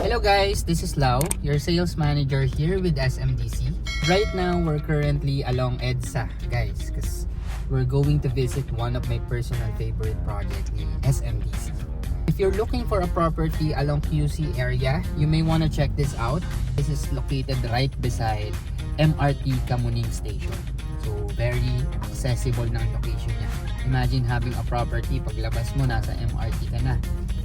Hello guys, this is Lau, your sales manager here with SMDC. Right now, we're currently along EDSA, guys, because we're going to visit one of my personal favorite project in SMDC. If you're looking for a property along QC area, you may want to check this out. This is located right beside MRT Kamuning Station. So, very accessible ng location niya. Imagine having a property, paglabas mo, nasa MRT ka na.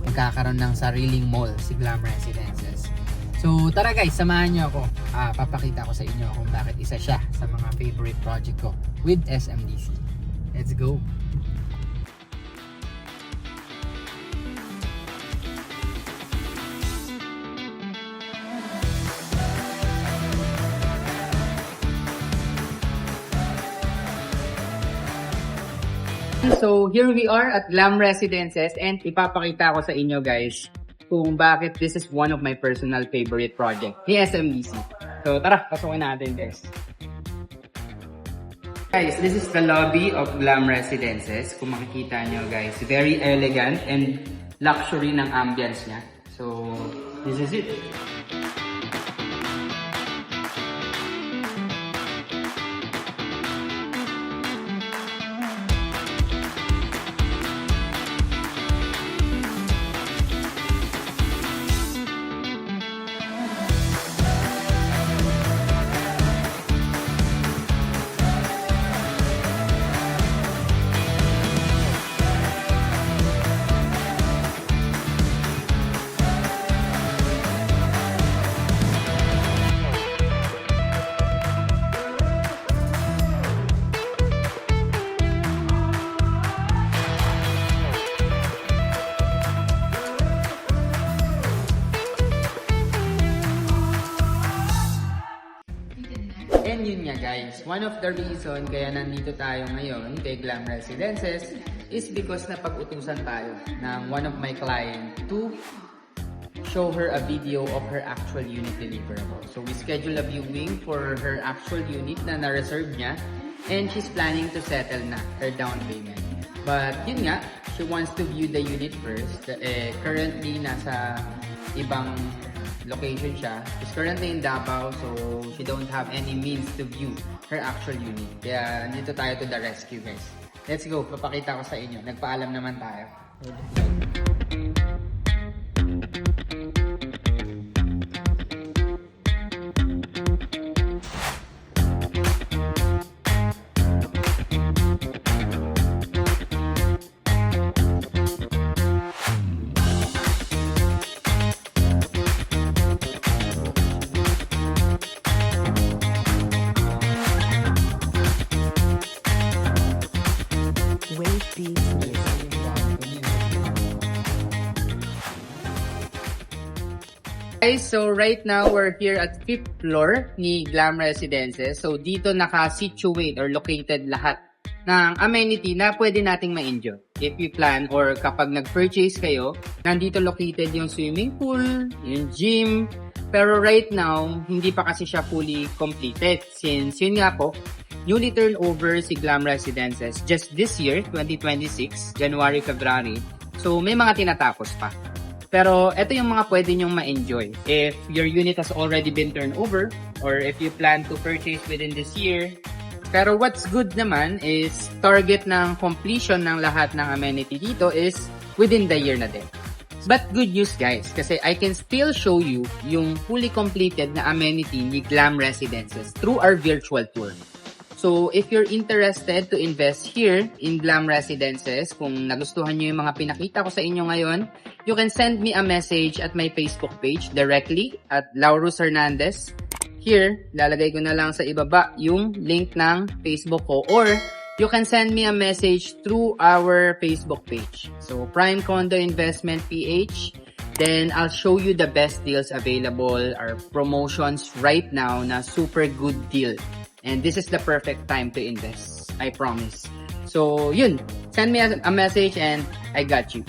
Magkakaroon ng sariling mall si Glam Residences. So tara guys, samahan niyo ako. Papakita ko sa inyo kung bakit isa siya sa mga favorite project ko with SMDC. Let's go! So here we are at Glam Residences and ipapakita ko sa inyo guys kung bakit this is one of my personal favorite project ni SMDC. So tara, pasukin natin guys. Guys, this is the lobby of Glam Residences. Kung makikita nyo guys, very elegant and luxury ng ambience niya. So this is it. And yun nga guys, one of the reason kaya nandito tayo ngayon kay Glam Residences is because napag-utusan tayo ng one of my client to show her a video of her actual unit deliverable. So we schedule a viewing for her actual unit na na-reserve niya and she's planning to settle na her down payment. But yun nga, she wants to view the unit first. Currently nasa ibang location siya. She's currently in Davao, so she don't have any means to view her actual unit. Kaya dito tayo to the rescue guys. Let's go, papakita ko sa inyo. Nagpaalam naman tayo. Guys, so right now we're here at 5th floor ni Glam Residences. So dito naka-situate or located lahat ng amenity na pwede nating ma-enjoy. If you plan or kapag nag-purchase kayo, nandito located yung swimming pool, yung gym. Pero right now, hindi pa kasi siya fully completed since yun nga po, newly turnover si Glam Residences just this year, 2026, January, February. So may mga tinatapos pa. Pero ito yung mga pwede nyong ma-enjoy if your unit has already been turned over or if you plan to purchase within this year. Pero what's good naman is target ng completion ng lahat ng amenity dito is within the year na din. But good news guys, kasi I can still show you yung fully completed na amenity ni Glam Residences through our virtual tour. So, if you're interested to invest here in Glam Residences, kung nagustuhan nyo yung mga pinakita ko sa inyo ngayon, you can send me a message at my Facebook page directly at Laurus Hernandez. Here, lalagay ko na lang sa ibaba yung link ng Facebook ko or you can send me a message through our Facebook page. So, Prime Condo Investment PH. Then, I'll show you the best deals available, our promotions right now na super good deal. And this is the perfect time to invest. I promise. So, yun. Send me a message and I got you.